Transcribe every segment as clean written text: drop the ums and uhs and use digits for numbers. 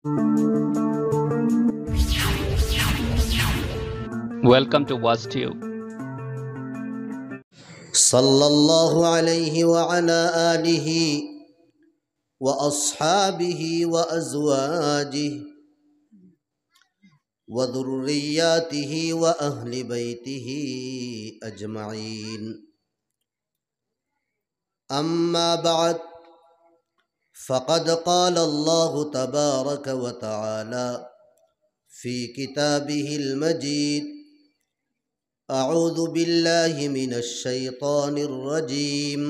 Welcome to WatchTube. सल्लल्लाहु अलैहि व अला आलिहि व अस्हाबिहि व अज़वाजिहि व ज़ुर्रिय्यातिहि व अहलि बैतिहि अजमईन। अम्मा बअद फ़क़द क़ाल अल्लाहु तबारक व तआला फ़ी किताबिहिल मजीद अऊज़ु बिल्लाहि मिनश शैतानिर रजीम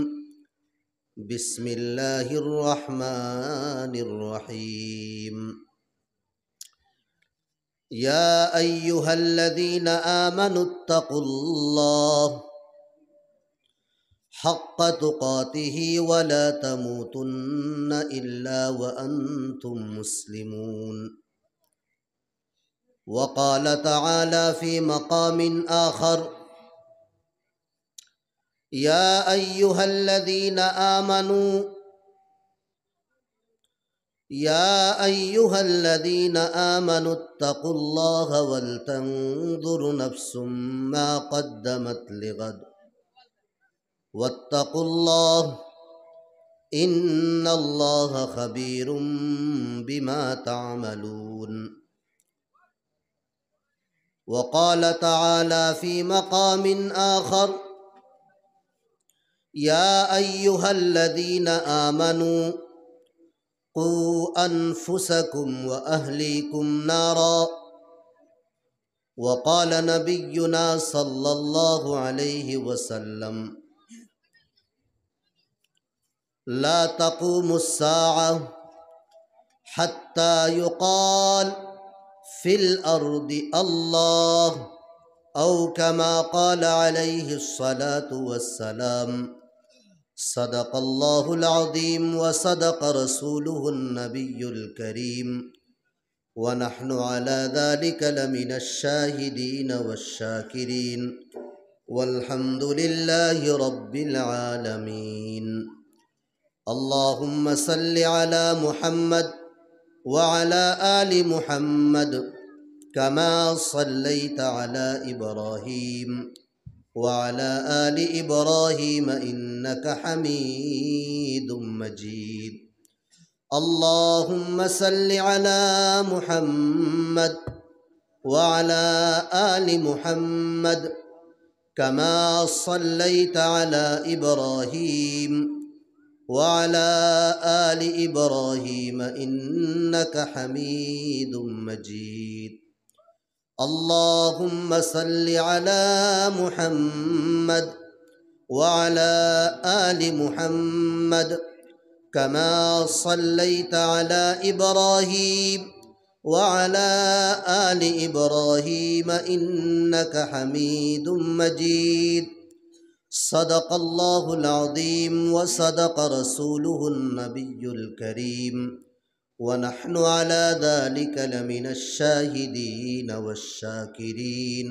बिस्मिल्लाहिर रहमानिर रहीम। या अय्युहल्लज़ीना आमनुत्तक़ुल्लाह हक़्क़ तुक़ातिहि व ला तमूतुन्न इल्ला व अंतुम मुस्लिमून। वक़ाल तआला फ़ी मक़ामिन आख़र या अय्युहल्लज़ीना आमनुत्तक़ुल्लाह वलतंज़ुर नफ़्सुम मा क़द्दमत लिग़द वत्तक़ुल्लाह इन्नल्लाह ख़बीरुम बिमा तअमलून। वक़ाल तआला फ़ी मक़ामिन आख़र या अय्युहल्लज़ीना आमनू क़ू अन्फुसकुम व अहलीकुम नारा। वक़ाल नबियुना सल्लल्लाहु अलैहि वसल्लम ला तक़ूमुस्साअह हत्ता युक़ाल फ़िल अर्दि अल्लाह औ कमा क़ाल अलैहिस्सलातु वस्सलाम। सदक़ल्लाहुल अज़ीम व सदक़ रसूलुहुन नबियुल करीम व नहनु अला ज़ालिका लमिनश शाहिदीन वश्शाकिरीन वल्हम्दुलिल्लाहि रब्बिल आलमीन। अल्लाहुम्मा सल्लि अला मुहम्मद व अला आलि मुहम्मद कमा सल्लैत अला इब्राहीम व अला आलि इब्राहीम इन्नका हमीदुम मजीद। अल्लाहुम्मा सल्लि अला मुहम्मद व अला आलि मुहम्मद कमा सल्लैत अला इब्राहीम व अला आलि इब्राहीम इन्नका हमीदुम मजीद। अल्लाहुम्मा सल्लि अला मुहम्मद व अला आलि मुहम्मद कमा सल्लैत अला इब्राहीम व अला आलि इब्राहीम इन्नका हमीदुम मजीद। सदक़ल्लाहुल अज़ीम व सदक़ रसूलुहुन नबियुल करीम व नहनु अला ज़ालिका लमिनश शाहिदीन वश्शाकिरीन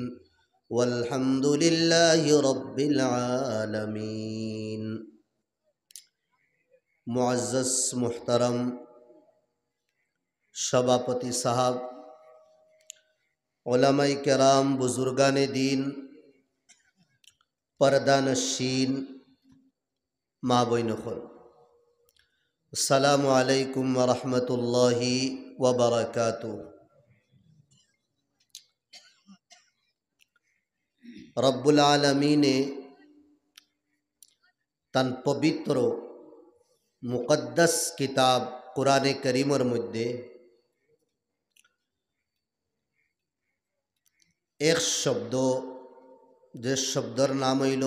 वल्हम्दुलिल्लाहि रब्बिल आलमीन। मुअज़्ज़ज़ मुहतरम सभापति साहब, उलमाए किराम, बुजुर्गान दीन, पर्दानशीन, माँ बहनों, अस्सलामु अलैकुम व रहमतुल्लाहि व बरकातुहू। रब्बुल आलमीने तन पवित्र मुक़द्दस किताब कुरान करीमर मध्य एक शब्द जे शब्दर नाम हईल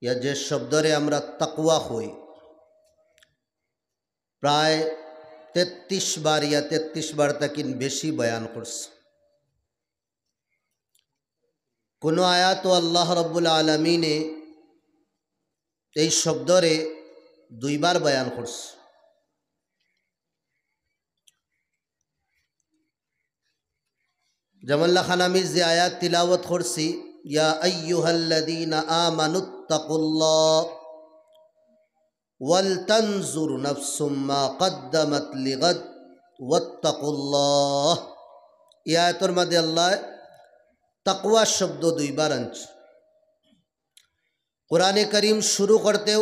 या जे शब्दरे आमरा तकवा हई प्राय 33 बार या 33 बार तकिन बेशी बयान करस। कोनो आयात अल्लाह रब्बुल आलमीने এই শব্দরে দুইবার বয়ান করছে। जमल्ला खानामी जे आयात तिलावत करसी या अय्युहल्लज़ीना आमनुत्तक़ुल्लाह वलतंजुर नफ्सुम मा क़द्दमत लिग़द ওয়াত্তাকুল্লাহ। এই আয়াতের মধ্যে আল্লাহ তাকওয়া শব্দ দুইবার আনছে। কোরআনে করিম শুরু করতেও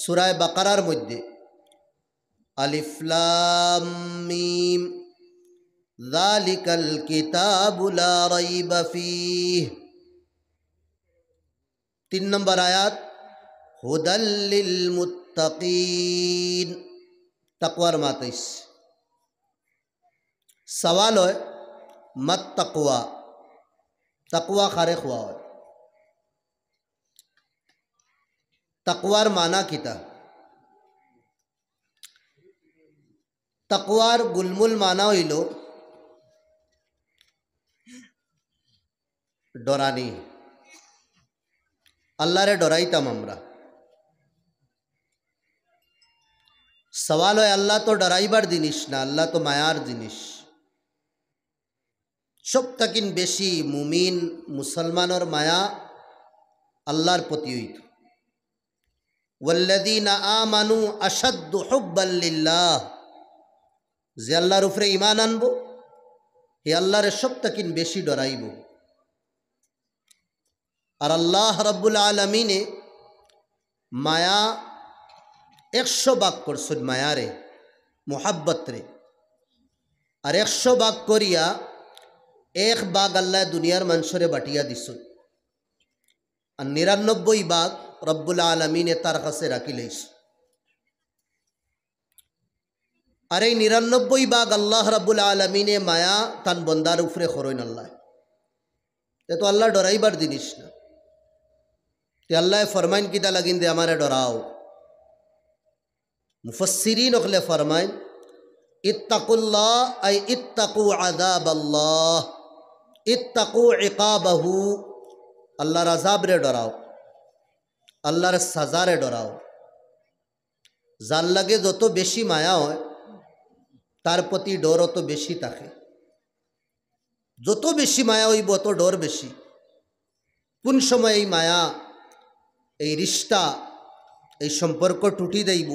সূরা বাকারার মধ্যে আলিফ লাম মিম যালিকাল কিতাবু লা রাইবা ফীহ। 3 নম্বর আয়াত হুদাল লিল মুত্তাকিন, তাকওয়ার মাতাইস। সওয়াল হয় মত তাকওয়া, তাকওয়া খারে খুয়া হয়। তাকওয়ার মানা কিতা? তাকওয়ার গুলমুল মানা হইল ডরানি। আল্লাহরে ডরাইতাম আমরা। সওয়াল হয় আল্লাহ তো ডরাইবার জিনিস না, আল্লাহ তো মায়ার জিনিস। সব থাকিন বেশি মুমিন মুসলমানের মায়া আল্লাহর প্রতি হইত। ওয়াল্লাযীনা আমানু আশাদ্দু হুব্বাল লিল্লাহ, যে আল্লাহর উপরে ঈমান আনবো হে আল্লাহরে সব থাকিন বেশি ডরাইব। আর আল্লাহ রাব্বুল আলামিনে মায়া 100 ভাগ করছেন মায়ারে, মোহাব্বত রে। আর 100 ভাগ করিয়া 1 ভাগ আল্লাহ দুনিয়ার মানুষরে বাটিয়া দিছেন। আর 99 ভাগ রব্বুল আলামিনে তার কাছে রাখি লইছে। আর এই 99 ভাগ আল্লাহ রাব্বুল আলামিনে মায়া তান বন্দার উপরে খরইন আল্লাহ। এ তো আল্লাহ ডরাইবার জিনিস না। তে আল্লাহ ফরমাইন কিতা লাগিন দে আমারে ডরাও। মুফাসসিরিন ওখলে ফরমাইন ইত্তাকুল্লাহ আই ইত্তাকু আযাবাল্লাহ, ইত্তাকু ইকাবাহু, আল্লাহর আযাবরে ডরাও, আল্লাহর সাজারে ডরাও। যার লাগে যত বেশি মায়া হয় তার প্রতি ডর অত বেশি থাকে। যত বেশি মায়া হইব অত ডর বেশি। কোন সময় এই মায়া, এই রিশতা, এই সম্পর্ক টুটি দেব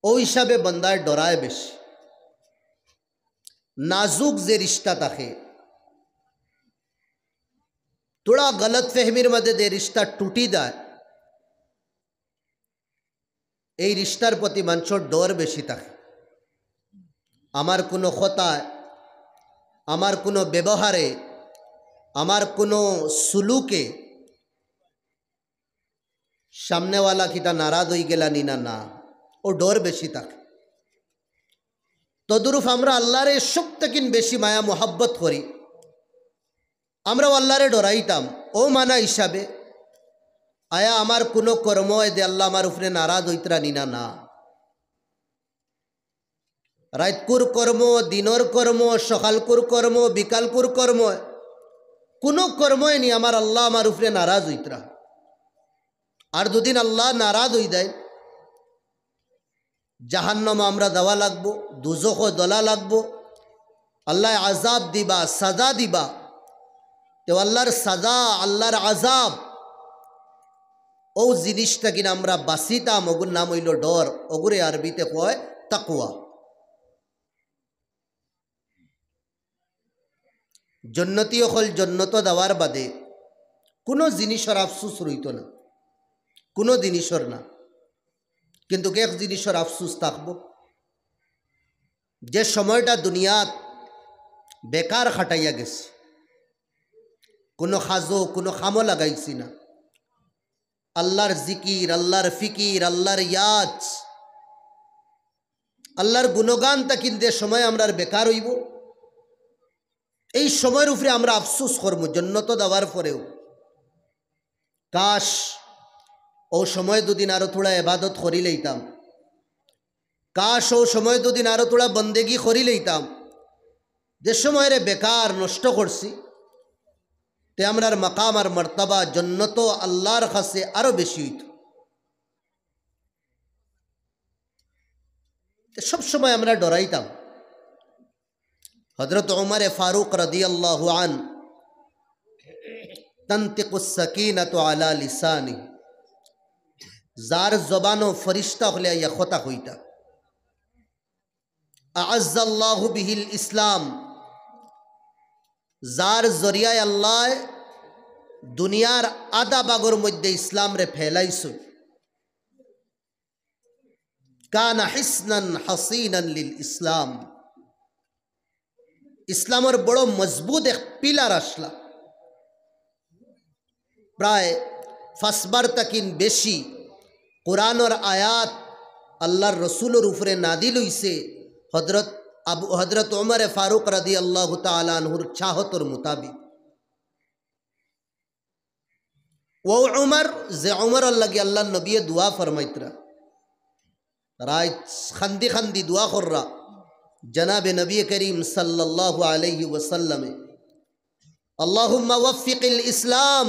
ও হিসাবে বন্দায় ডরায় বেশি। নাজুক যে রিশতা থাকে, थोड़ा गलत फहमिर मध्य दे रिश्ता टूटी जाए, এই রিশতার প্রতি মানুষের ডর বেশি থাকে। আমার কোনো কথায়, আমার কোনো ব্যবহারে, আমার কোনো সুলুকে সামনেওয়ালা কিতা নারাজ হয়ে গেলা নিনা না, ও ডর বেশি থাকে। তদরূপ আমরা আল্লাহরে সব থেকে বেশি মায়া মোহাব্বত করি। আমরা আল্লাহরে ডরাইতাম ও মানা হিসাবে আয়া আমার কোনো কর্ম এদে আল্লাহ আমার উপরে নারাজ হইতরা নিনা না। রাতকুর কর্ম, দিনর কর্ম, সকালকুর কর্ম, বিকালকুর কর্ম, কোনো কর্মই নি আমার আল্লাহ আমার উপরে নারাজ হইতরা। আর দুদিন আল্লাহ নারাজ হই দেয়, জাহান্নাম আমরা দেওয়া লাগবো, দুজখ দলা লাগবো, আল্লাহ আজাব দিবা, সাজা দিবা। তো আল্লাহর সাজা, আল্লাহর আজাব, ও জিনিসটা কিনা আমরা বাসিতাম, ওগুর নাম হইল ডর। ওগুরে আরবিতে কয় তাকওয়া। জন্নতি হল জন্নত দেওয়ার বাদে কোনো জিনিসের আফসুস রইত না, কোনো জিনিসের না। কিন্তু এক জিনিসের আফসুস থাকবো, যে সময়টা দুনিয়াত বেকার খাটাইয়া গেছে, কোনো খাজো, কোনো খামো লাগাইছি না। আল্লাহর জিকির, আল্লাহর ফিকির, আল্লাহর ইয়াজ, আল্লাহর গুণগান তা কিন্তু সময় আমরা বেকার হইব, এই সময়ের উপরে আমরা আফসুস করবো জন্নত দেওয়ার পরেও। কাশ ও সময় দুদিন আরো থোড়া ইবাদত করি লইতাম, কাশ ও সময় দুদিন আরো থোড়া বন্দেগি করি লইতাম। যে সময়ের বেকার নষ্ট করছি, তে আমরার মাকাম আর মর্তবা জন্নত আল্লাহর কাছে আরো বেশি হইত। সব সময় আমরা ডরাইতাম। হযরত উমর ফারুক রাদিয়াল্লাহু আন তানতিকুস সাকিনাতু আলা লিসানি, যার জবানো ফরিস্তা হলে ইয়া কথা কইতা। আ'আজ্জাল্লাহু বিহিল ইসলাম, যার জরিয়ায় আল্লাহ দুনিয়ার আদা বাগর মধ্যে ইসলাম রে ফেলাইছো। কানা হিসনান হাসিনান লিল ইসলাম, ইসলামের বড় মজবুত এক পিলার আসলা। প্রায় 5 বার তাকিন বেশি কোরআনের আয়াত আল্লাহর রসুলের উপরে নাদিল হইছে হজরত ওমর ফারুক রাদিয়াল্লাহু তাআলা আনহুর চাহতর মুতাবিক। ও উমর যে উমর লাগি আল্লাহ নবী দুয়া ফরমাইতরা, রাত খান্দি খান্দি দুয়া কররা জনাবে নবী করিম সাল্লাল্লাহু আলাইহি ওয়াসাল্লাম, আল্লাহুম্মা ওয়াফিকিল ইসলাম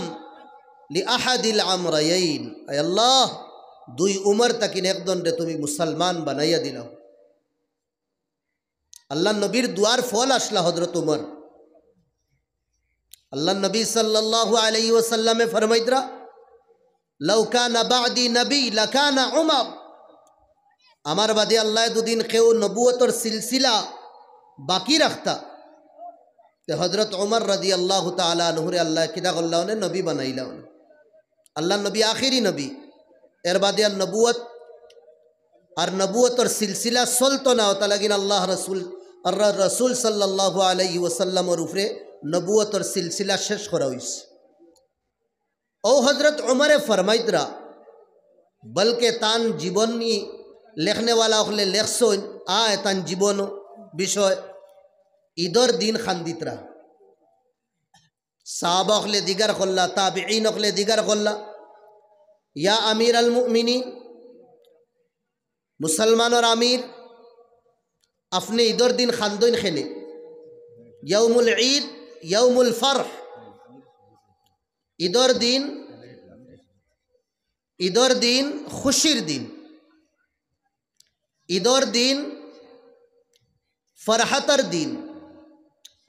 লিআহাদিল আমরাইন, আয় আল্লাহ দুই উমর তাকিন একজন রে তুমি মুসলমান বানাইয়া দিলাও। আল্লাহ নবীর দুয়ার ফল আসলা হযরত উমর। আল্লাহ নবী সাল্লাল্লাহু আলাইহি ওয়াসাল্লামে ফরমাইতরা, লাউ কানা বাদি নবী লাকানা উমর, আমার বাদে আল্লাহ দুদিন কেউ নবুয়তর সিলসিলা বাকি রাখতা তে হযরত উমর রাদিয়াল্লাহু তাআলা আনহুরে আল্লাহ কিদা করলাওনে নবী বানাইলাওনে। আল্লাহ নবী আখিরি নবী, এর বাদে আর নবুয়তর সিলসিলা চলতো না, তা লাগিন আল্লাহ রসুল সাল্লাল্লাহু আলাইহি ওয়াসাল্লামের উপরে নবুয়তর সিলসিলা শেষ করা হইছে। ও হজরত উমরে ফরমাইতরা, বলকে তান জীবনী লেখনেওয়ালা হলে লেখসইন আয় তান জীবন বিষয় ঈদর দিন খান্দিতরা, সাহাবা হলে দিগার করলা, তাবিঈন হলে দিগার করলা, ইয়া আমির আল মুমিনিন, মুসলমানের আমির আপনি ঈদর দিন খান্দইন খেলে, ইয়াউমুল ঈদ ইয়াউমুল ফরহ, ঈদর দিন খুশির দিন, ঈদর দিন ফরহাতর দিন,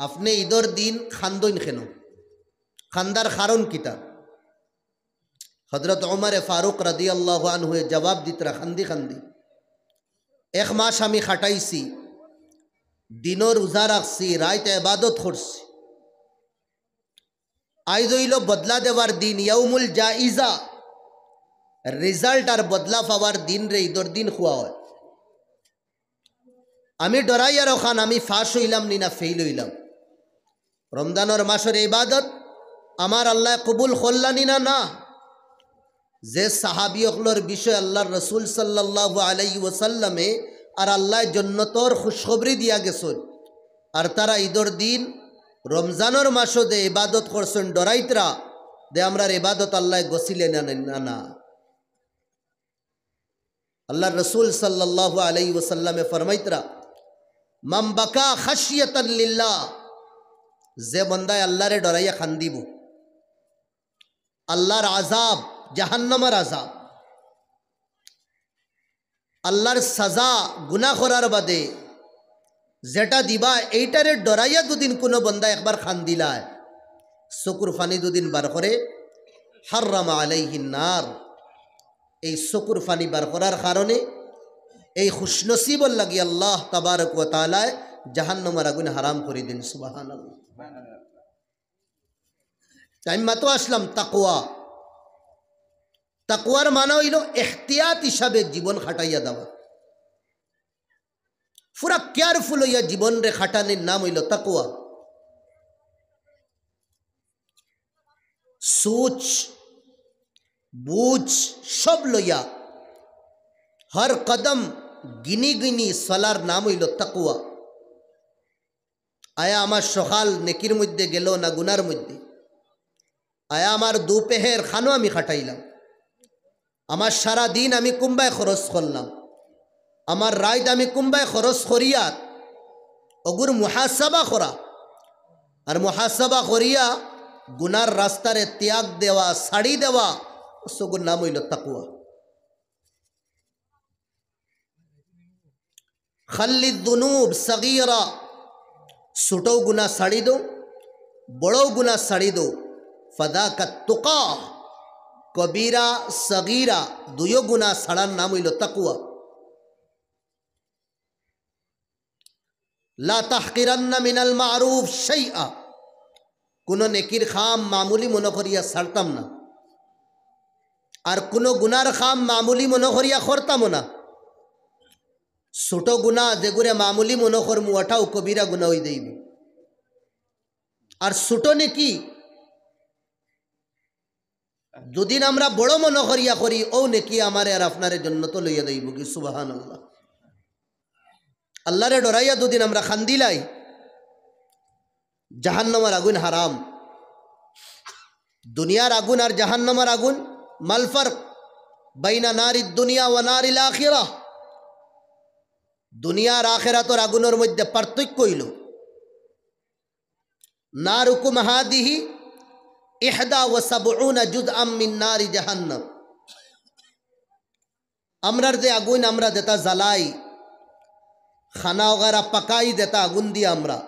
আপনি ঈদর দিন খান্দইন খেন, খান্দার কারণ কিতা? হযরত ওমর ফারুক রাদিয়াল্লাহু আনহু জবাব দিতরা খান্দি খান্দি, 1 মাস আমি খাটাইছি, দিনও রোজা রাখছি, রাইতে ইবাদত করছি, আইজ হইল বদলা দেওয়ার দিন, ইয়াউমুল জাইজা, রেজাল্ট আর বদলা পাওয়ার দিন রে ঈদর দিন খুয়া হয়। আমি ডরাইয়া রখান আমি ফাঁস হইলাম নি না ফেইল হইলাম। রমজানের মাসের ইবাদত আমার আল্লাহ কবুল করলানি না না। যে সাহাবী অকলর বিষয় আল্লাহর রসুল সাল্লাল্লাহু আলাইহি ওয়াসাল্লামে আর আল্লাহ জন্নতর খুশখবরি দিয়া গেছেন, আর তারা ঈদর দিন রমজানের মাসও দে ইবাদত করছেন ডরাইতরা দে আমরার ইবাদত আল্লাহ গসিলে না না। আল্লাহর রসুল সাল্লাল্লাহু আলাইহি ওয়াসাল্লামে ফরমাইতরা, মান বাকা খাশিয়াতান লিল্লাহ, যে বন্দায় আল্লাহরে ডরাইয়া খান্দিব, আল্লাহর আযাব জাহান্নামের আযাব, আল্লাহর সাজা গুনাহ করার বাদে যেটা দিবা এইটারে ডরাইয়া দুদিন কোনো বন্দা একবার খান্দিলায়, চকুর ফানি দুদিন বার করে, হাররামা আলাইহিন নার, এই চকুর ফানি বার করার কারণে এই খুশনসিবর লাগি আল্লাহ তাবারক ওয়া তাআলা জাহান্নামের আগুন হারাম করে দিন। সুবহানাল্লাহ। তাই মাতো আসলাম তাকওয়া, তাকওয়ার মানা হইল এহতিয়াত হিসাবে জীবন খাটাইয়া দেওয়া, পুরা কেয়ারফুল হইয়া জীবন রে খাটানির নাম হইল তাকওয়া। সোচ বুঝ সব লইয়া হর কদম গিনি গিনি চলার নাম হইল তাকওয়া। আয়া আমার সকাল নেকির মধ্যে গেল না গুনার মধ্যে, আয়া আমার দুপেহের খানো আমি খাটাইলাম, আমার সারা দিন আমি কুম্বায় খরচ করলাম, আমার রাইত আমি কুম্বায় খরচ করিয়া অগুর মুহাসাবা করা, আর মুহাসাবা করিয়া গুনার রাস্তারে ত্যাগ দেওয়া ছাড়ি দেওয়া, সগুর নাম হইল তাকওয়া। খাল্লিদ দুনুব সগীরা, ছোটও গুনাহ ছাড়ি দো, বড়ও গুনাহ ছাড়ি দো, ফাদাকাত তুকা, কবিরা সগীরা দুইও গুনাহ ছাড়ার নাম হইল তাকওয়া। লা তাহকিরান্না মিনাল মারুফ শাইআ, কোনো নেকির খাম মামুলি মনে করিয়া ছাড়তাম না, আর কোনো গুনার খাম মামুলি মনে করিয়া করতামও না। ছোট গুণা যেগুলো মামুলি মনে করমু ওটাও কবিরা গুণা হয়ে যাইব, আর ছোট নেকি যদিন আমরা বড় মনে করিয়া করি ও নেকি আমারে আর আপনারে জন্নত লইয়া দেব কি সুবহানাল্লাহ। আল্লাহরে ডরাইয়া দুদিন আমরা খান্দিলাই জাহান্নামের আগুন হারাম। দুনিয়ার আগুন আর জাহান্নামের আগুন, মাল ফারক বাইনা নারিদ দুনিয়া ওয়া নারিল আখিরাহ, দুনিয়ার আখিরাতের আগুনের মধ্যে পার্থক্য হইল নারুকুম হাদিহি ইহদা ওয়া সাবউনা জুজআম মিন নারি জাহান্নাম। আমরার যে আগুন আমরা যেটা জ্বালাই, খানা ওগারা পাকাই যেটা আগুন দিয়ে আমরা,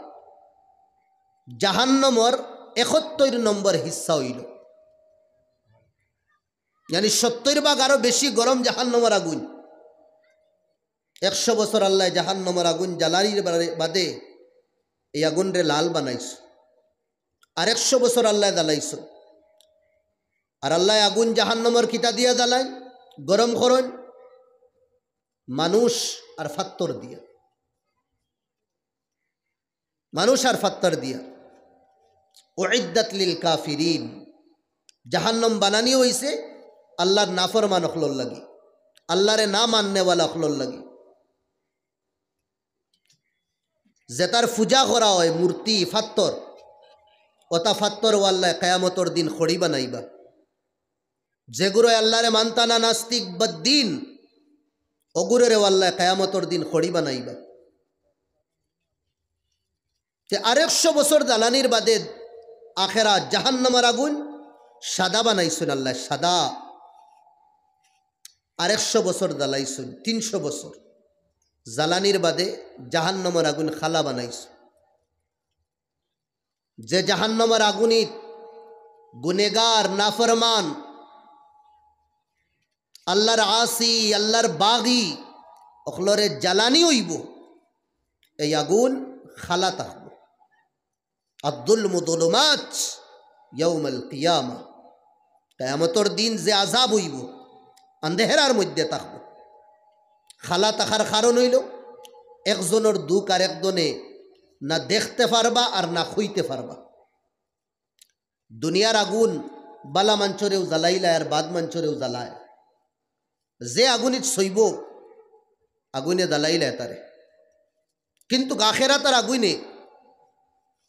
জাহান্নামের 71 নম্বর হিস্সা হইল, यानी 70 भाग आरो बेशी गरम জাহান্নামের আগুন। 100 বছর আল্লাহ জাহান্নামের আগুন জ্বালানির বাদে এই আগুন রে লাল বানাইছ, আর 100 বছর আল্লাহ জ্বালাইছ। আর আল্লাহ আগুন জাহান্নামের কিতা দিয়া জ্বালায় গরম করেন, মানুষ আর ফাত্তর দিয়া, মানুষ আর ফাত্তর দিয়া। উইদ্দাত লিল কাফিরিন, জাহান্নাম বানানি হইছে আল্লাহর নাফরমান হখলর লাগি, আল্লাহরে না মাননেওয়ালা হখলর লাগি। যেটার পূজা করা হয় মূর্তি ফাত্তর, ওটা ফাত্তর আল্লাহ কিয়ামতর দিন খড়ি বানাইবা। যেগুলো আল্লাহরে মানতা না নাস্তিক বদ্দিন, ওগুলোরে আল্লাহ কিয়ামতর দিন খড়ি বানাইবা। যে আর 100 বছর জ্বালানির বাদে আখেরা জাহান্নামের আগুন সাদা বানাইছেন আল্লাহ, সাদা। আর 100 বছর জ্বালাইছেন, 300 বছর জ্বালানির বাদে জাহান্নামের আগুন খালা বানাইছে। যে জাহান্নামের আগুনই গুনেগার নাফরমান আল্লাহর আসি আল্লাহর বাগি অখলরে জ্বালানি হইব, এই আগুন খালা থাকব। আব্দুল মুদলুমাত ইয়াউমাল কিয়ামা, কিয়ামতর দিন যে আযাব হইব আন্ধেরার মধ্যে থাকব। খালা থাকার কারণ হইল একজনের দুঃখ আর একজনে না দেখতে পারবা আর না খুইতে পারবা। দুনিয়ার আগুন বালা মাঞ্চরেও জ্বালাইলায় আর বাদ মাঞ্চরেও জ্বালায়। যে আগুনিত সইব আগুনে জ্বালাইলায় তারে, কিন্তু আখিরাতের আগুনে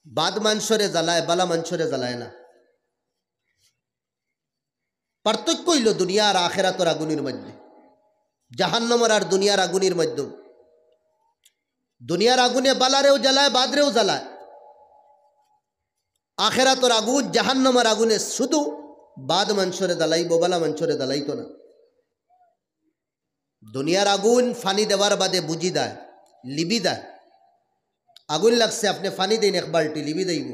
বাদ মাঞ্চরে জ্বালায়, বালা মাঞ্চরে জ্বালায় না। পার্থক্য হইল দুনিয়া আর আখিরাতের আগুনের মধ্যে, জাহান্নামের আর দুনিয়ার আগুনের মধ্যে। দুনিয়ার আগুনে বালারেও জ্বালায় বাদরেও জ্বালায়, আখিরাতের আগুন জাহান্নামের আগুনে শুধু বাদ মাঞ্চরে জ্বালাইব, বালা মাঞ্চরে জ্বালাইতো না। দুনিয়ার আগুন ফানি দেওয়ার বাদে বুঝি দেয়, লিবি দেয়। আগুন লাগছে আপনি ফানি দিন এক বাল্টি, লিবি দেইব।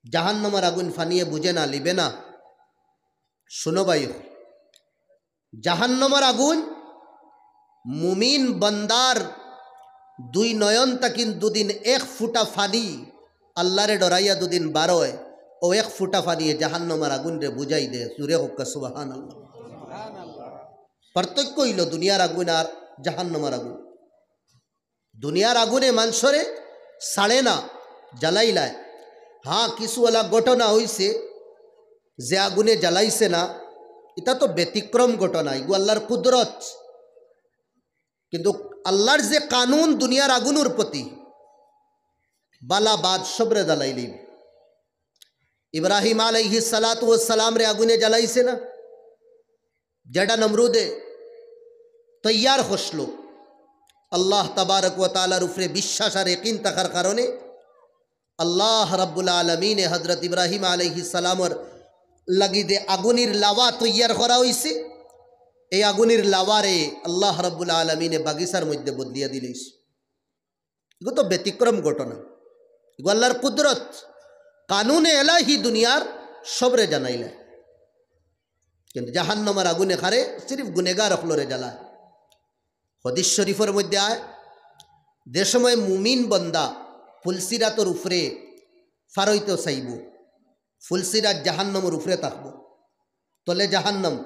জাহান্নামের আগুন ফানিয়ে বুঝে না, লিবে না। শুনো ভাই, জাহান্নামের আগুন মুমিন বান্দার 2 নয়ন তাকিন দুদিন 1 ফুটা ফানি আল্লাহরে ডরাইয়া দুদিন বারোয়, ও 1 ফুটা ফানিয়ে জাহান্নামের আগুন রে বুঝাই দে। সুরে হোক্কা সুবহানাল্লাহ। পার্থক্য হইল দুনিয়ার আগুন আর জাহান্নামের আগুন। দুনিয়ার আগুনে মানুষরে সাড়ে না, জ্বালাইলায়। হ্যাঁ, কিছু ওলা ঘটনা হইছে যে আগুনে জ্বালাইছে না, এটা তো ব্যতিক্রম ঘটনা, এগুলো আল্লাহর কুদরত। কিন্তু আল্লাহর যে কানুন দুনিয়ার আগুনের প্রতি, বালা বাদ সবরে জ্বালাইলি। ইব্রাহিম আলাইহিস সালাতু ওয়াস সালাম রে আগুনে জ্বালাইছে না, যেটা নমরুদে তৈয়ার হসলো। আল্লাহ তাবারক ওয়া তাআলার উপরে বিশ্বাস আর ইয়াকিন থাকার কারণে আল্লাহ রাব্বুল আলামিনে হযরত ইব্রাহিম আলাইহিস সালামের লাগি দে আগুনের লাওয়া তৈয়ার করা হইছে। এই আগুনের লাওয়ারে আল্লাহ রাব্বুল আলামিনে বাগিচার মধ্যে বদলিয়া দিলেছে। এগুলো তো ব্যতিক্রম ঘটনা, এগুলো আল্লাহর কুদরত, কানুনে এলাহি দুনিয়ার সবরে জানাইলে। কিন্তু জাহান্নামের আগুনে খারে সিরিফ গুনেগার অখলরে জ্বালায়। হাদিস শরীফের মধ্যে আয়, যে সময় মুমিন বন্দা ফুলসিরাতর উপরে ফারইতে চাইব, ফুলসিরাত জাহান্নমের উপরে থাকব, তলে জাহান্নম,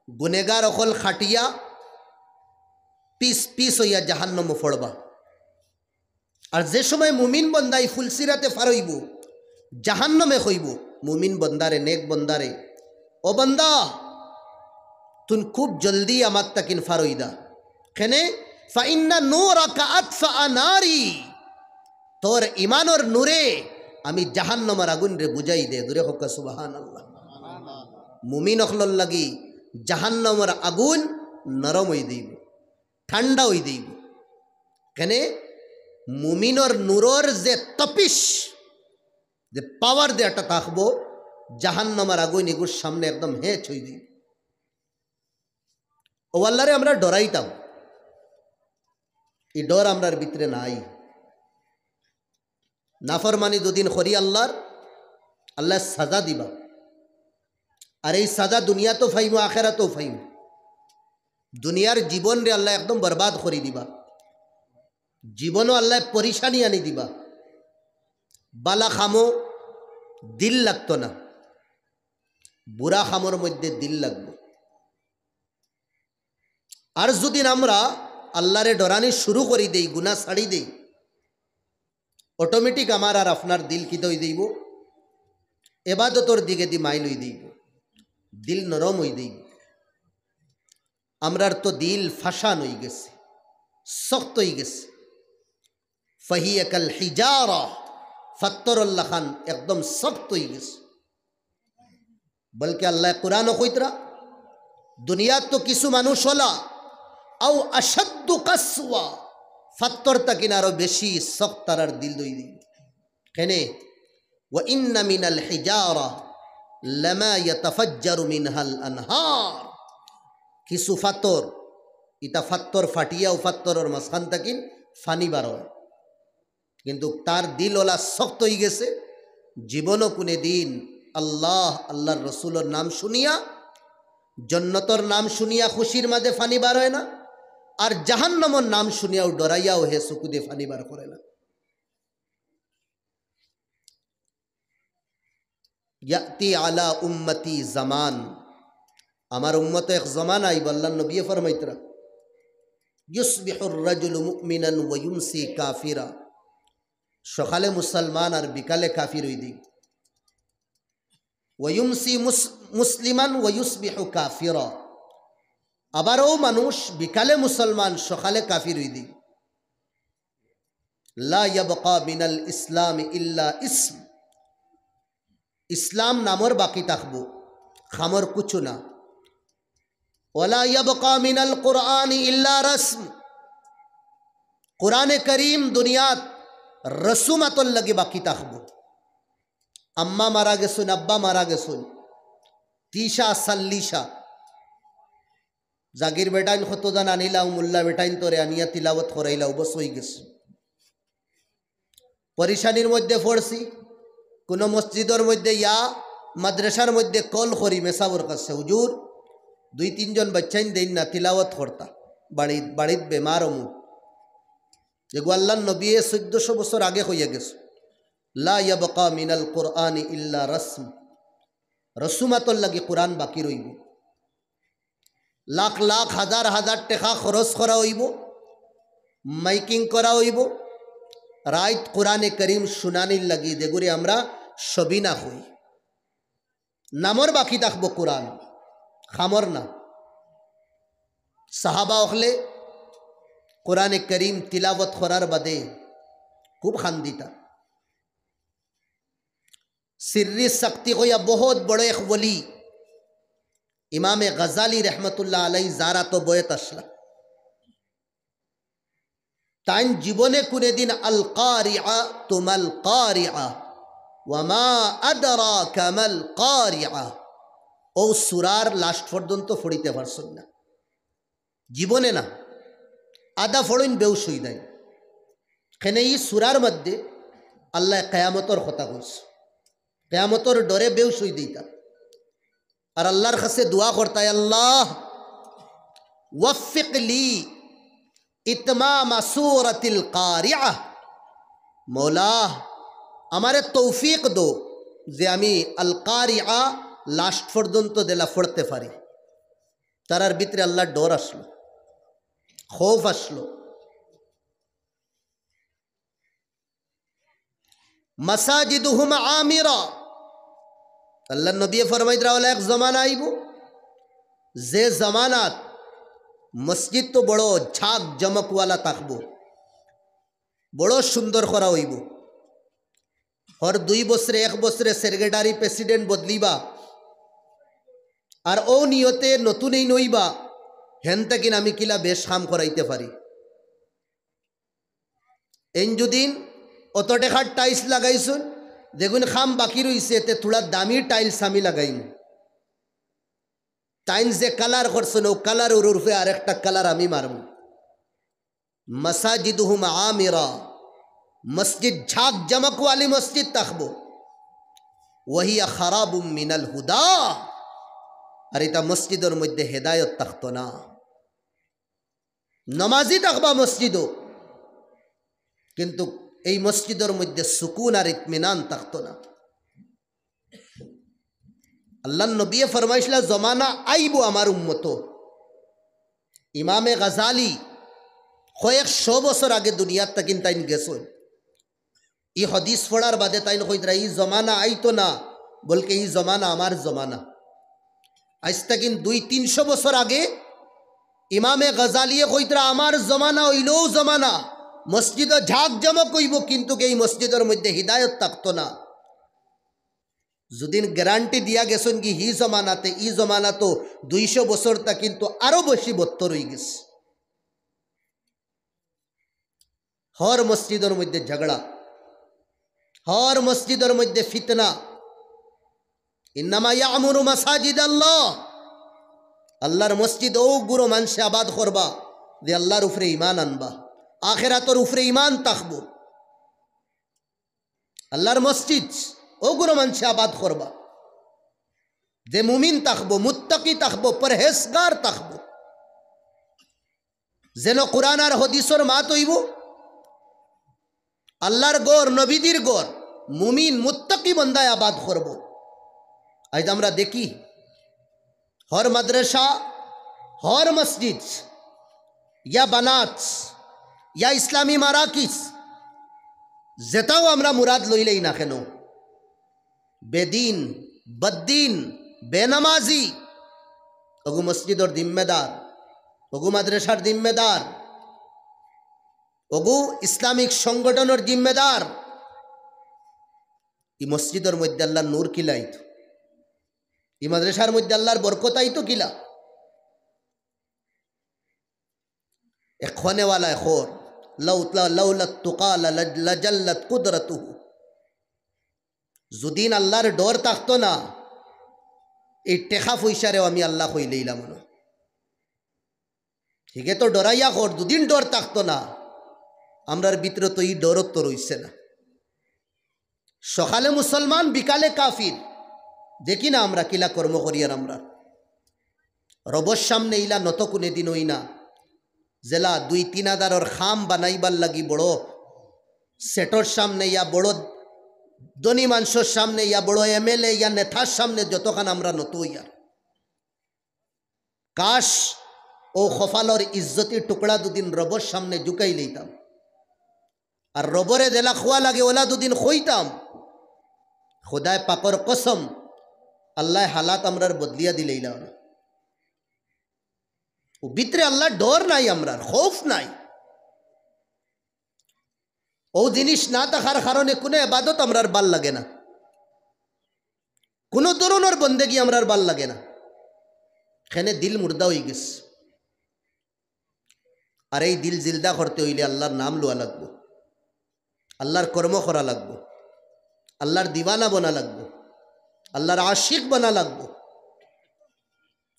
গুনেগার অকল খাটিয়া পিস পিস হইয়া জাহান্নম ফড়বা। আর যে সময় মুমিন বন্দাই ফুলসিরাতে ফারইব, জাহান্নমে হইব, মুমিন বন্দারে, নেক বন্দারে, ও বন্দা তুন খুব জলদি আমার তাকিন ফারইদা, কেনে ফাইন্না নূরাকা আতফা নারি, তোর ইমানর নূরে আমি জাহান্নমের আগুন রে বুঝাই দে। দূরে হোক সুবহানাল্লাহ। মুমিন অখলর লাগি জাহান্নমের আগুন নরম হই দিব, ঠান্ডা হই দিব, কেনে মুমিনর নূরর যে তপিস, যে পাওয়ার দে একটা থাকবো, জাহান্নমের আগুন এগুর সামনে একদম হেঁচ হই দিব। ও আল্লাহরে আমরা ডরাইতাম, এই ডর আমরার ভিতরে নাই। নাফরমানি দুদিন করি আল্লাহর, আল্লাহ সাজা দিবা, আর এই সাজা দুনিয়া তো ফাইম, আখেরা তো ফাইম। দুনিয়ার জীবন রে আল্লাহ একদম বরবাদ করে দিবা, জীবনও আল্লাহ পরিশানি আনি দিবা। বালা খামো দিল লাগতো না, বুড়া খামোর মধ্যে দিল লাগবে। আর যদি আমরা আল্লাহরে ডরানি শুরু করি দেই, গুনাহ ছাড়ি দেই, অটোমেটিক আমার আর আপনার দিল কি দই দিব, এবাদতর দিকে দি মাইল হই দিব, দিল নরম হই দিব। আমরার তো দিল ফাঁসান হয়ে গেছে, শক্ত হয়ে গেছে। ফাহিয়া কাল হিজারা, ফাত্তরুল্লাহ খান একদম শক্ত হয়ে গেছে। বলকে আল্লাহ কোরআন কইতরা, দুনিয়ার তো কিছু মানুষ হলা আও আশাদ্দু কাসওয়া, ফাত্তর তাকিন আরো বেশি শক্ত তারার দিল দই দিব। কেনে ওয়া ইন্না মিনাল হিজারা লামা ইয়াতাফাজ্জারু মিনহাল আনহার, কিছু ফাত্তর, ইটা ফাত্তর ফাটিয়াও ফাত্তরের মাঝখান তাকিন ফানি বার হয়, কিন্তু তার দিল ওলা শক্ত হয়ে গেছে। জীবনও কোনে দিন আল্লাহ আল্লাহর রসুলের নাম শুনিয়া, জন্নতর নাম শুনিয়া খুশির মাঝে ফানি বার হয় না, আর জাহান্নামের নাম শুনিয়াও ডরাইয়াও হে চকু দিয়ে ফানি বার করে না। ইয়াতি আলা উম্মতি জামান, আমার উম্মত এক জমান আইব, আল্লাহর নবী ফরমাইতরা, ইউসবিহুর রাজুলু মুমিনান ওয়া ইউমসি কাফিরা, সকালে মুসলমান আর বিকালে কাফির হই দিই। ওয়া ইউমসি মুসলিমান ওয়া ইউসবিহু কাফিরা, আবারও মানুষ বিকালে মুসলমান সকালে কাফির হই দিই। লা ইয়াবকা মিনাল ইসলাম ইল্লা ইসম, ইসলাম নামর বাকি থাকবো, খামর কুছু না। ওয়ালা ইয়াবকা মিনাল কুরআন ইল্লা রসম, কুরআনে করিম দুনিয়াত রসুমাতর লাগে বাকি থাকবো। আম্মা মারা গেছুন, আব্বা মারা গেছুন, তিসা সাল্লিশা, জাগির বেটাইন খতদান আনিলাও, মুল্লা বেটাইন তোরে আনিয়া তিলাওয়াত করাইলাও, বস হয়ে গেছে। পরিশানির মধ্যে পড়ছি, কোনো মসজিদের মধ্যে ইয়া মাদ্রাসার মধ্যে কল করি মেসাবর কাছে, হুজুর 2-3 জন বাচ্চাইন দেন না তিলাওয়াত করতা, বাড়িত বেমার অমুক, যেগু আল্লাহর নবী 1400 বছর আগে হইয়া গেছে। লা ইয়াবকা মিনাল কুরআন ইল্লা রসম, রসুমাতর লাগি কোরআন বাকি রইব। লাখ লাখ হাজার হাজার টাকা খরচ করা হইব, মাইকিং করা হইব, রাইত কোরআনে করিম শুনানির লাগি, যেগুলি আমরা সবই না হই, নামর বাকি থাকবো কোরআন, খামর না। সাহাবা হলে কোরআনে করিম তিলাবত করার বাদে খুব খান্দিতা। সিররি শক্তি হইয়া বহুত বড় এক ওলি ইমামে গজালি রহমতুল্লাহ আলাই যারা তো বয়ত আসলা, তাইন জীবনে কোনে দিন আল কারিআ তুমাল কারিআ ওয়ামা আদরাকা মাল কারিআ ও সূরার লাস্ট পর্যন্ত পড়িতে পারছেন না, জীবনে না, আদা ফড়ইন বেউস হই দেয়। কেন এই সূরার মধ্যে আল্লাহ কিয়ামতর কথা কইছে, কিয়ামতর ডরে বেউস হই দিতা, আর আল্লাহর কাছে দোয়া করতায়, আল্লাহ ওয়াফিক লি ইতমাম সূরাতিল কারিআহ। মৌলা আমারে তৌফিক দো যে আমি আল কারিআ লাস্ট পর্যন্ত দেলা পড়তে পারি। তারার ভিতরে আল্লাহর ডর আসলো, খৌফ আসলো। মাসাজিদুহুম আমিরা, আল্লাহ নবী ফরমাইদরা ওলা এক জমানা আইব যে জমানাত মসজিদ তো বড় ঝাঁক জমকওয়ালা থাকবো, বড় সুন্দর করা হইব। হর 2 বছরে 1 বছরে সেক্রেটারি প্রেসিডেন্ট বদলিবা, আর ও নিয়তে নতুন এই নইবা হেন তাকিন আমি কিলা বেশ কাম করাইতে পারি। এন যদিন অত টাকার টাইলস লাগাইছুন, দেখুন খাম বাকি রইছে, এতে থোড়া দামি টাইলস আমি লাগাইম। টাইলস যে কালার করছেন ও কালার ওর উর্ফে আরেকটা কালার আমি মারব। মাসাজিদুহুম আমিরা, মসজিদ ঝাঁক জমকওয়ালি মসজিদ থাকবো। ওয়াহিয়া খারাবুম মিনাল হুদা, আর এটা মসজিদের মধ্যে হেদায়ত থাকতো না। নমাজি থাকবা মসজিদও, কিন্তু এই মসজিদের মধ্যে সুকুন আর ইতমিনান থাকতো না। আল্লাহ নবী ফরমাইছিলা জমানা আইব আমার উম্মত। ইমামে গাজালি কয়েকশো বছর আগে দুনিয়ার তাকিন তাইন গেছেন। ই হদিস পড়ার বাদে তাইন কইতরা ই জমানা আইতো না, বলকে ই জমানা আমার জমানা। আজ তাকিন 200-300 বছর আগে ইমামে গাজালিয়ে কইতরা আমার জমানা হইলেও জমানা, মসজিদ ঝাঁক জমক হইব, কিন্তু এই মসজিদের মধ্যে হিদায়ত থাকতো না। যদিন গ্যারান্টি দিয়া গেছেন কি হি জমানাতে, ই জমানা তো 200 বছরটা কিন্তু আরো বেশি বত্তর হয়ে গেছে। হর মসজিদের মধ্যে ঝগড়া, হর মসজিদের মধ্যে ফিতনা। ইন্নামা ইয়ামুরু মাসাজিদ আল্লাহ, আল্লাহর মসজিদ ও গুরু মানুষে আবাদ করবা যে আল্লাহর উপরে ইমান আনবা, আখিরাতের উপরে ইমান থাকবো। আল্লাহর মসজিদ ও গুরু মানুষে আবাদ করবা যে মুমিন থাকবো, মুত্তাকি থাকবো, পরহেজগার থাকবো, যেন কোরআন আর হাদিসের মাত হইব। আল্লাহর গড়, নবীদের গড়, মুমিন মুত্তাকি বান্দায় আবাদ করব। আজ আমরা দেখি হর মাদ্রাসা, হর মসজিদ, ইয়া বানাত, ইয়া ইসলামী মারাকিস, যেটাও আমরা মুরাদ লইলেই না কেন, বেদিন, বদ্দিন, বেনামাজি ওগু মসজিদর জিম্মেদার, ওগু মাদ্রাসার জিম্মেদার, ওগু ইসলামিক সংগঠনের জিম্মেদার। ই মসজিদের মধ্যে আল্লাহর নূর কিলাইত, ই মাদ্রাসার মধ্যে আল্লাহর বরকতাই তো কিলা। এখনেওয়ালা খোর লাউলাত তুকা লাজাল্লাত কুদরতুহু, যদিন আল্লাহর ডর থাকতো না, এই টেকা পয়সারেও আমি আল্লাহ হইলেইলাম না। ঠিক তো ডরাইয়া কর, দুদিন ডর থাকতো না, আমরার ভিতরে তো এই ডরত তো রইছে না। সকালে মুসলমান, বিকালে কাফির, দেখি না আমরা কিলা কর্ম করি। আর আমরা রবর সামনে ইলা নত কোনে দিন হই না, জেলা 2-3 হাজারের খাম বানাইবার লাগি বড় সেটর সামনে, ইয়া বড় ধনী মানুষের সামনে, ইয়া বড় এমএলএ ইয়া নেতার সামনে যতখান আমরা নত হইয়া, কাশ ও খফালর ইজ্জতির টুকরা দুদিন রবর সামনে ঝুঁকাই লইতাম, আর রবরে জেলা খোয়া লাগে ওলা দুদিন খইতাম। খোদায় পাকর কসম, আল্লাহ হালাত আমরার বদলিয়া দিলেইলাম। ও ভিতরে আল্লাহ ডর নাই, আমরার খৌফ নাই। ও জিনিস না থাকার কারণে কোনো ইবাদত আমরার ভাল লাগে না, কোনো ধরনের বন্দেগি আমরার ভাল লাগে না। এখানে দিল মুর্দা হয়ে গেছে। আর এই দিল জিলদা করতে হইলে আল্লাহর নাম লওয়া লাগবো, আল্লাহর কর্ম করা লাগবো, আল্লাহর দিওয়ানা বনা লাগবো, আল্লাহর আশিক বনা লাগবো।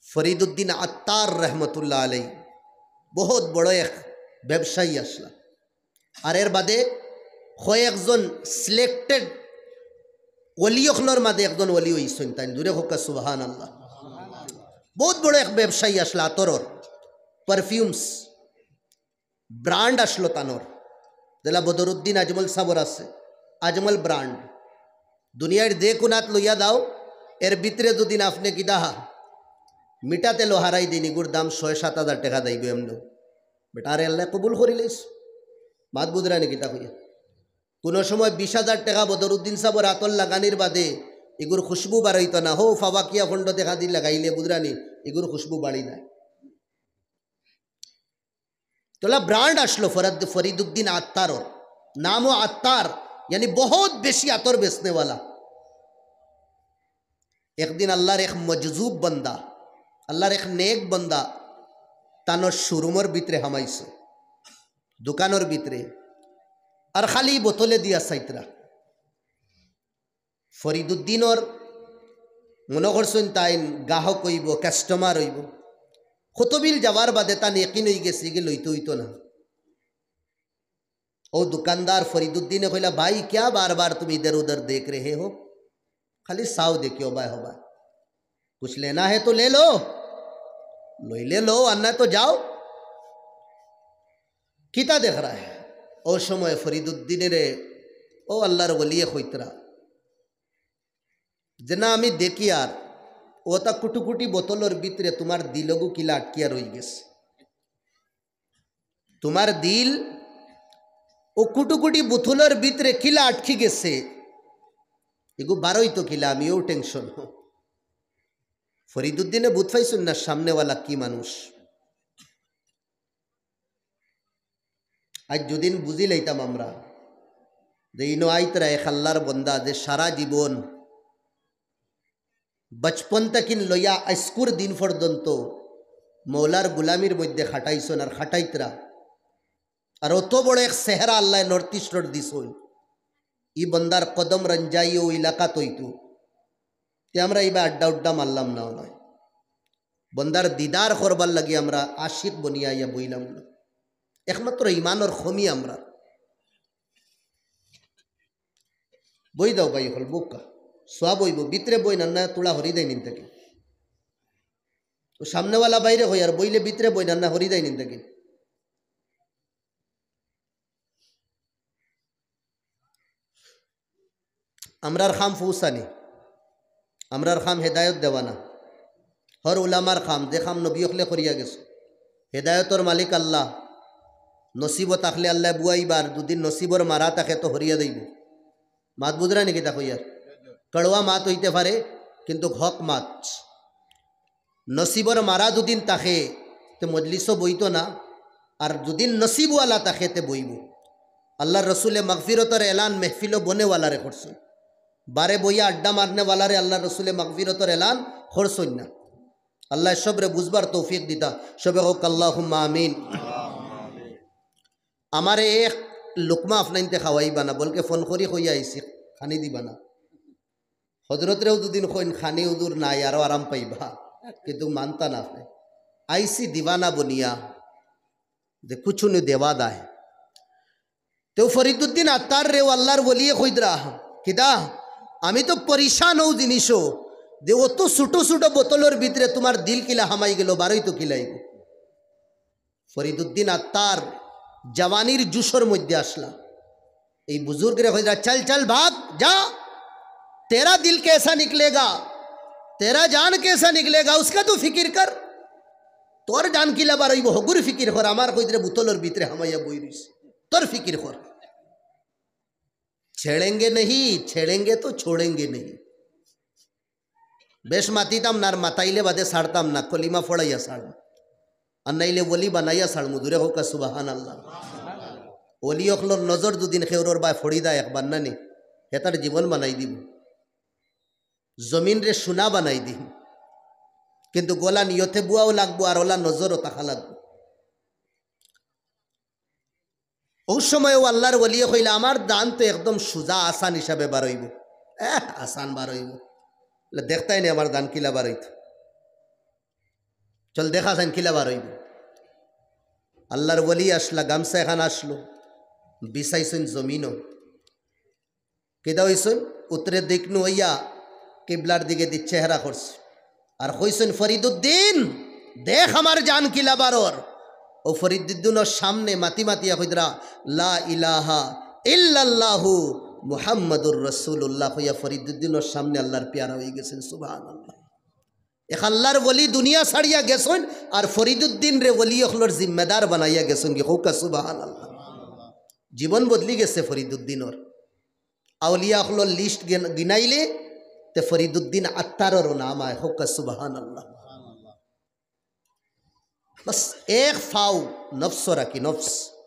ফরিদুদ্দিন আত্তার রহমতুল্লাহ আলাই বহুত বড় এক ব্যবসায়ী আসলা, আর এর বাদে কয়েকজন সিলেক্টেড ওলিয়খলর মাঝে একজন ওলি হইছেন, তাই দূরে হোক সুবহান আল্লাহ। বহুত বড় এক ব্যবসায়ী আসলা, আতরর, পারফিউমস। ব্রান্ড আসলো তানোর যেলা বদরুদ্দিন আজমল সাবর আছে আজমল ব্রান্ড দুনিয়ার যে কোনাত লইয়া দাও এর ভিতরে দুদিন আপনি কিটা মিটাতে লো হারাই দিন ইগুর দাম 6-7 হাজার টাকা দাইব এমন বেটা আরে আল্লাহ কবুল করিলেস মাত বুদরানি কিতা হইয়া কোনো সময় 20,000 টাকা বদরুদ্দিন সাবর আতল লাগানির বাদে এগুর খুশবু বাড়াইত না হো ফাবাকিয়া ফন্ড দেখা দি লাগাইলে বুদরানি এগুর খুশবু বাড়ি না তোলা ব্রান্ড আসলো ফরিদুদ্দিন আত্তার नामो अत्तार यानी बहुत बेशी अतर बेचने वाला। एक दिन अल्लाहर एक मजजूब बंदा अल्लाहर एक नेक बंदा तानोर शोरूमर भितरे हामाइছে दुकानर भितरे और खाली बोतले दिया साइतरा फरिदुद्दीनर मने करছেন তাইন গ্রাহক হইব কাস্টমার হইব কতবিল যাওয়ার বাদে তা নেকিন হই গেছে কি লইতে হইতো না। ओ दुकानदार फरीदुद्दीन ने कहला भाई क्या बार बार तुम इधर उधर देख रहे हो, खाली साव देखियो भाई हो भाई, कुछ लेना है तो ले लो, ले लो अन्ना तो जाओ, किता देख रहा है। ओ समय फरीदुद्दीन रे ओ अल्लाहर वली खोइतरा जना आमी देखी यार ओता कुटुकुटी बोतलर भितरे तुम्हार दिलगु किला अटकिया रही गेছে, तुम्हार दिल ओ कुटुकुटी बोतलर भितरे किला अटकी गेছে एगु बारोई तो किला आमी ओ टेंशन हो। फरीदुद्दीने बुझ पाइছেন ना सामने वाला की मानुष। आज जो दिन बुझी लैताम आमरा जे इनो आइतरा एक आल्लाहर बंदा जे सारा जीवन बचपन तकिन लइया आइस्कुर दिन पर्यन्त मौलार गुलामीर मध्य खाटाइछन और खाटाइतरा और अत बड़ एक सेहरा आल्लाह नर्थ इस्टर दिस इ बंदार कदम रंजाई ओ इलाका तैतु ते आमरा इबा अड्डा उड्डा मारलाम ना नय बंदार दीदार करबार लगे आमरा आशिक बनिया या बइलाम ना एकमात्र ईमानर खमी आमरा बई दाओ भाई हल बुका सोया बइब भितरे बई ना तोड़ा हरि देय निन थाके तो सामने वाला बाइरे हय और बइले भितरे बई ना हरि देय निन थाके আমরার খাম ফৌসানি আমরার খাম হেদায়ত দেওয়ানা হর উলামার খাম যে খাম নবী হলে করিয়া গেছে হেদায়তর মালিক আল্লাহ নসিব থাকলে আল্লাহ বুয়াইবার দুদিন নসিবর মারা থাকে তো হরিয়া দেব মাত বুঝরা নাকি তা কইয়ার কড়ওয়া মাত হইতে পারে কিন্তু হক মাত নসিবর মারা দুদিন থাকে তো মজলিসও বইতো না আর দুদিন নসিবওয়ালা থাকে তে বইব। আল্লাহর রসুলে মাগফিরতর এলান মেহফিলও বনেওয়ালা রে করছে बारे बोया अड्डा मारने वाला रे अल्लाह रसूले मगफिरतर ऐलान खरसोन ना अल्लाह सब रे बुझबार तौफीक दिता सबे हो अल्लाहुम्मा आमीन। हमारे एक लुकमा अपना इंते खवाई बना बोल के फोन करी खोई आईसी खानी दी बना हजरत रे दो दिन खोइन खानी उदूर ना यारो आराम पाइबा कि तू मानता ना अपने आईसी दीवाना बनिया दे कुछ नहीं देवादा है तो फरीदुद्दीन अत्तार रे अल्लाहर वली खोइदरा किदा आमी तो परेशान हूँ जिनिसो दे वो तो छुटो छुटो बोतलर भितरे तुम्हार दिल किला हामाई गेलो बारोई तो किलाइब। फरीदुद्दीन अत्तार जवानीर जुसर मध्य आसला ये बुजुर्ग रे खोइदरा चल चल भाग जा तेरा दिल कैसा निकलेगा तेरा जान कैसा निकलेगा उसका तो फिकिर कर तोर जान किला बारोई वो हगुर फिकिर कर आमार खोइदरे बोतलर भितरे हामाइया बोइरिस तोर फिकिर कर छेड़ेंगे नहीं छेड़ेंगे तो छोड़ेंगे नहीं बेश मातीताम नार माताइले बादे साड़ताम ना कलिमा फोड़ाइया साड़ अन्नाइले वली बनाइया साड़ मुदुरे होका सुबहान अल्लाह वली अखलोर नजर दो दिन खेरोर बाय फोड़ी दा एक बान्ना ने हेतार जीवन बनाई दी जमीन रे सुना बनाई दी किन्तु गोला नियते बुआओ लागबो और ओला नजर ताका लागबो। उस समय वो अल्लाहर वली कइला आमार दान तो एकदम सुजा आसान हिसाबे बारोइब आसान बारोइब देखता ही नहीं आमार दान किला बारोइत चल देखा साइन किला बारोइब। अल्लाहर वली आसला गामसा एखान आसलो बिसाइसन जमीनो केदा हইছেন उतरे देखनु हইয়া किबलार दिके दी चेहरा करছে আর কইছেন फरीदुद्दीन देख हमार जान किला बारोर ও ফরিদুদ্দিনের সামনে মাতি মাতিয়া কইদরা লা ইলাহা ইল্লাল্লাহু মুহাম্মাদুর রাসূলুল্লাহ হইয়া ফরিদুদ্দিনের সামনে আল্লাহর পেয়ারা হয়ে গেছেন সুবহানাল্লাহ। এক আল্লাহর ওলি দুনিয়া ছাড়িয়া গেছেন আর ফরিদুদ্দিন রে ওলি হলর জিম্মেদার বানাইয়া গেছেন কি হোকা সুবহানাল্লাহ। জীবন বদলি গেছে ফরিদুদ্দিনের। আউলিয়া হলর লিস্ট গিনাইলে তে ফরিদুদ্দিন আত্মারেরও নাম আয় হোকা সুবহানাল্লাহ। बस एक फाव नफ्स रखी नफ्स